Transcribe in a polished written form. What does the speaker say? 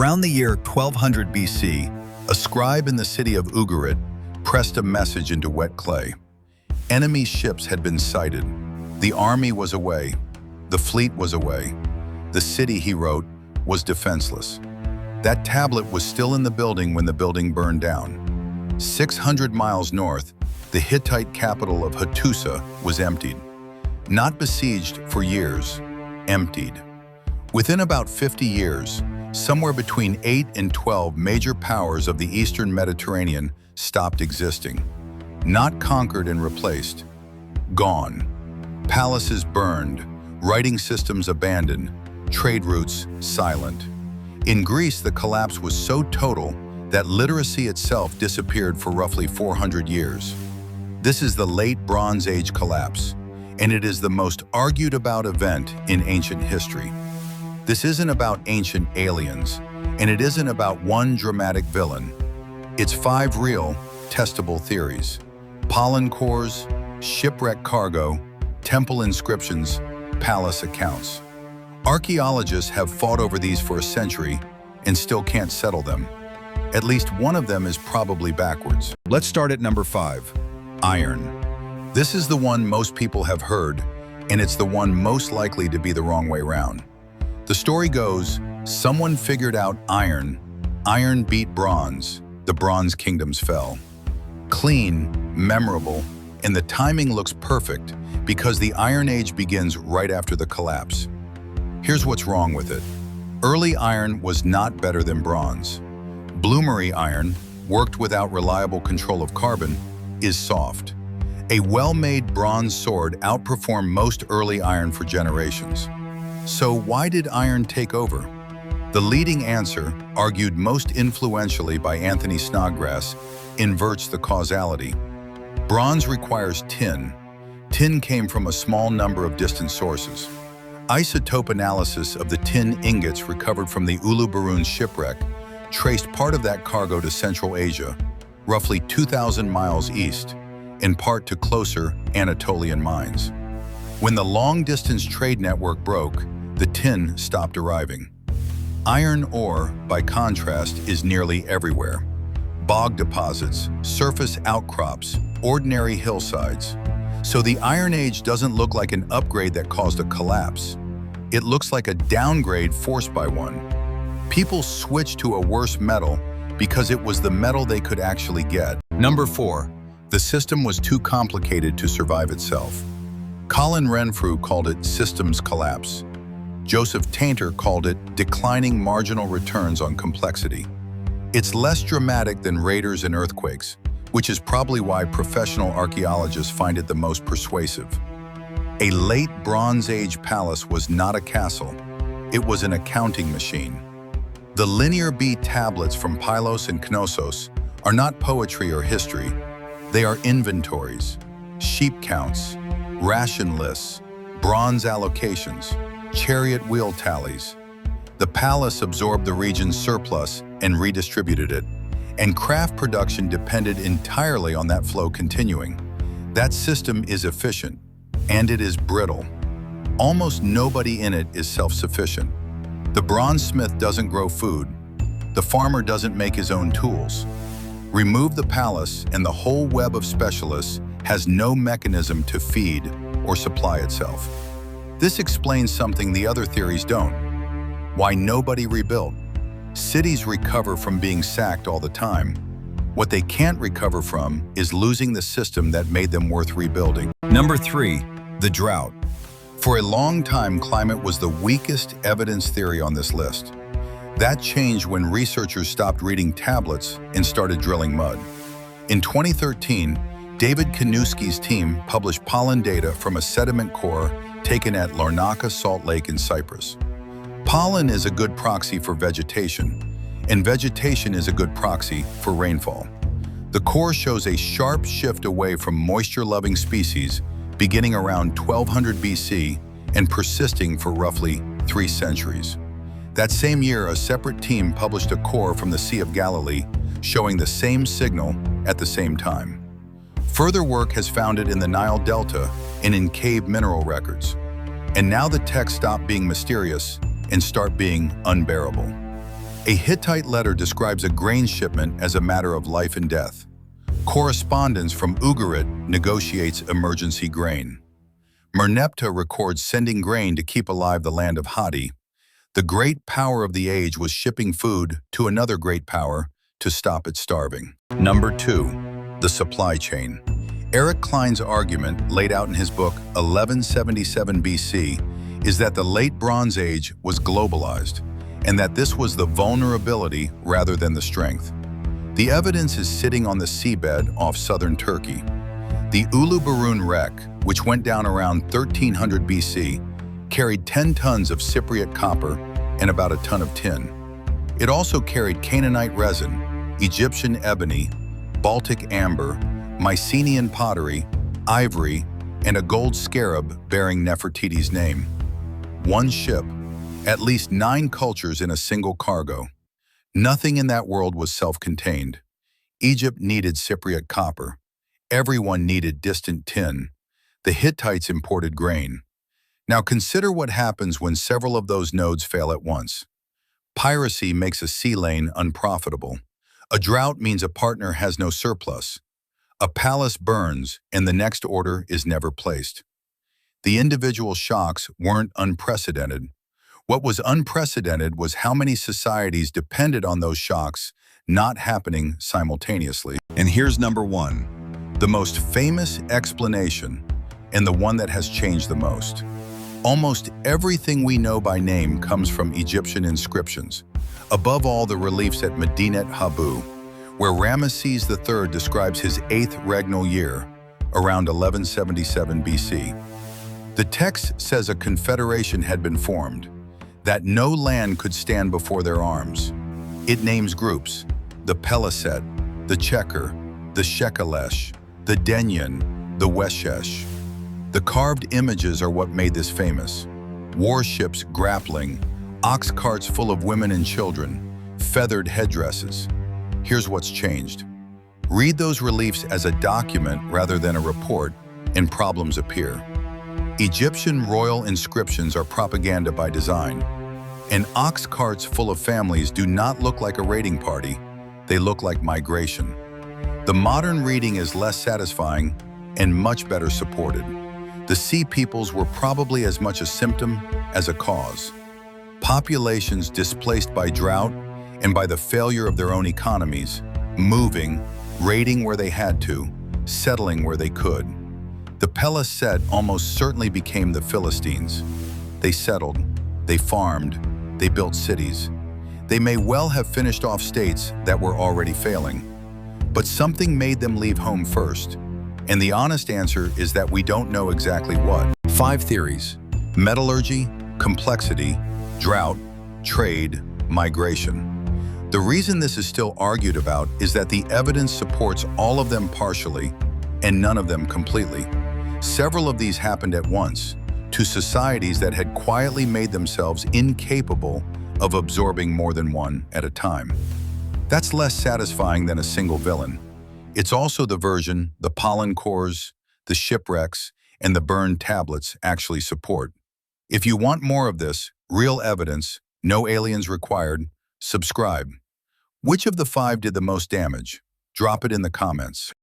Around the year 1200 BC, a scribe in the city of Ugarit pressed a message into wet clay. Enemy ships had been sighted. The army was away. The fleet was away. The city, he wrote, was defenseless. That tablet was still in the building when the building burned down. 600 miles north, the Hittite capital of Hattusa was emptied. Not besieged for years, emptied. Within about 50 years, somewhere between 8 and 12 major powers of the Eastern Mediterranean stopped existing. Not conquered and replaced. Gone. Palaces burned, writing systems abandoned, trade routes silent. In Greece, the collapse was so total that literacy itself disappeared for roughly 400 years. This is the late Bronze Age collapse, and it is the most argued about event in ancient history. This isn't about ancient aliens, and it isn't about one dramatic villain. It's 5 real, testable theories. Pollen cores, shipwreck cargo, temple inscriptions, palace accounts. Archaeologists have fought over these for a century and still can't settle them. At least one of them is probably backwards. Let's start at number 5, iron. This is the one most people have heard, and it's the one most likely to be the wrong way round. The story goes, someone figured out iron. Iron beat bronze. The Bronze Kingdoms fell. Clean, memorable, and the timing looks perfect because the Iron Age begins right after the collapse. Here's what's wrong with it. Early iron was not better than bronze. Bloomery iron, worked without reliable control of carbon, is soft. A well-made bronze sword outperformed most early iron for generations. So why did iron take over? The leading answer, argued most influentially by Anthony Snodgrass, inverts the causality. Bronze requires tin. Tin came from a small number of distant sources. Isotope analysis of the tin ingots recovered from the Uluburun shipwreck traced part of that cargo to Central Asia, roughly 2,000 miles east, in part to closer Anatolian mines. When the long-distance trade network broke, the tin stopped arriving. Iron ore, by contrast, is nearly everywhere. Bog deposits, surface outcrops, ordinary hillsides. So the Iron Age doesn't look like an upgrade that caused a collapse. It looks like a downgrade forced by one. People switched to a worse metal because it was the metal they could actually get. Number 4, the system was too complicated to survive itself. Colin Renfrew called it systems collapse. Joseph Tainter called it declining marginal returns on complexity. It's less dramatic than raiders and earthquakes, which is probably why professional archaeologists find it the most persuasive. A late Bronze Age palace was not a castle, it was an accounting machine. The Linear B tablets from Pylos and Knossos are not poetry or history, they are inventories, sheep counts, ration lists, bronze allocations, chariot wheel tallies. The palace absorbed the region's surplus and redistributed it, and craft production depended entirely on that flow continuing. That system is efficient, and it is brittle. Almost nobody in it is self-sufficient. The bronzesmith doesn't grow food. The farmer doesn't make his own tools. Remove the palace, and the whole web of specialists has no mechanism to feed or supply itself. This explains something the other theories don't. Why nobody rebuilt. Cities recover from being sacked all the time. What they can't recover from is losing the system that made them worth rebuilding. Number 3, the drought. For a long time, climate was the weakest evidence theory on this list. That changed when researchers stopped reading tablets and started drilling mud. In 2013, David Kanuski's team published pollen data from a sediment core taken at Larnaca Salt Lake in Cyprus. Pollen is a good proxy for vegetation, and vegetation is a good proxy for rainfall. The core shows a sharp shift away from moisture-loving species beginning around 1200 BC and persisting for roughly 3 centuries. That same year, a separate team published a core from the Sea of Galilee showing the same signal at the same time. Further work has found it in the Nile Delta and in cave mineral records. And now the texts stop being mysterious and start being unbearable. A Hittite letter describes a grain shipment as a matter of life and death. Correspondence from Ugarit negotiates emergency grain. Merneptah records sending grain to keep alive the land of Hatti. The great power of the age was shipping food to another great power to stop it starving. Number 2. The supply chain. Eric Klein's argument, laid out in his book 1177 BC, is that the late Bronze Age was globalized, and that this was the vulnerability rather than the strength. The evidence is sitting on the seabed off southern Turkey. The Uluburun wreck, which went down around 1300 BC, carried 10 tons of Cypriot copper and about a ton of tin. It also carried Canaanite resin, Egyptian ebony, Baltic amber, Mycenaean pottery, ivory, and a gold scarab bearing Nefertiti's name. One ship, at least 9 cultures in a single cargo. Nothing in that world was self-contained. Egypt needed Cypriot copper. Everyone needed distant tin. The Hittites imported grain. Now consider what happens when several of those nodes fail at once. Piracy makes a sea lane unprofitable. A drought means a partner has no surplus. A palace burns and the next order is never placed. The individual shocks weren't unprecedented. What was unprecedented was how many societies depended on those shocks not happening simultaneously. And here's number 1, the most famous explanation, and the one that has changed the most. Almost everything we know by name comes from Egyptian inscriptions, above all the reliefs at Medinet Habu, where Ramesses III describes his 8th regnal year, around 1177 BC. The text says a confederation had been formed, that no land could stand before their arms. It names groups: the Peliset, the Checker, the Shekelesh, the Denyen, the Weshesh. The carved images are what made this famous. Warships grappling, ox carts full of women and children, feathered headdresses. Here's what's changed. Read those reliefs as a document rather than a report, and problems appear. Egyptian royal inscriptions are propaganda by design. And ox carts full of families do not look like a raiding party, they look like migration. The modern reading is less satisfying and much better supported. The sea peoples were probably as much a symptom as a cause. Populations displaced by drought and by the failure of their own economies, moving, raiding where they had to, settling where they could. The Peliset almost certainly became the Philistines. They settled, they farmed, they built cities. They may well have finished off states that were already failing. But something made them leave home first. And the honest answer is that we don't know exactly what. 5 theories: metallurgy, complexity, drought, trade, migration. The reason this is still argued about is that the evidence supports all of them partially and none of them completely. Several of these happened at once, to societies that had quietly made themselves incapable of absorbing more than one at a time. That's less satisfying than a single villain. It's also the version the pollen cores, the shipwrecks, and the burned tablets actually support. If you want more of this, real evidence, no aliens required, subscribe. Which of the 5 did the most damage? Drop it in the comments.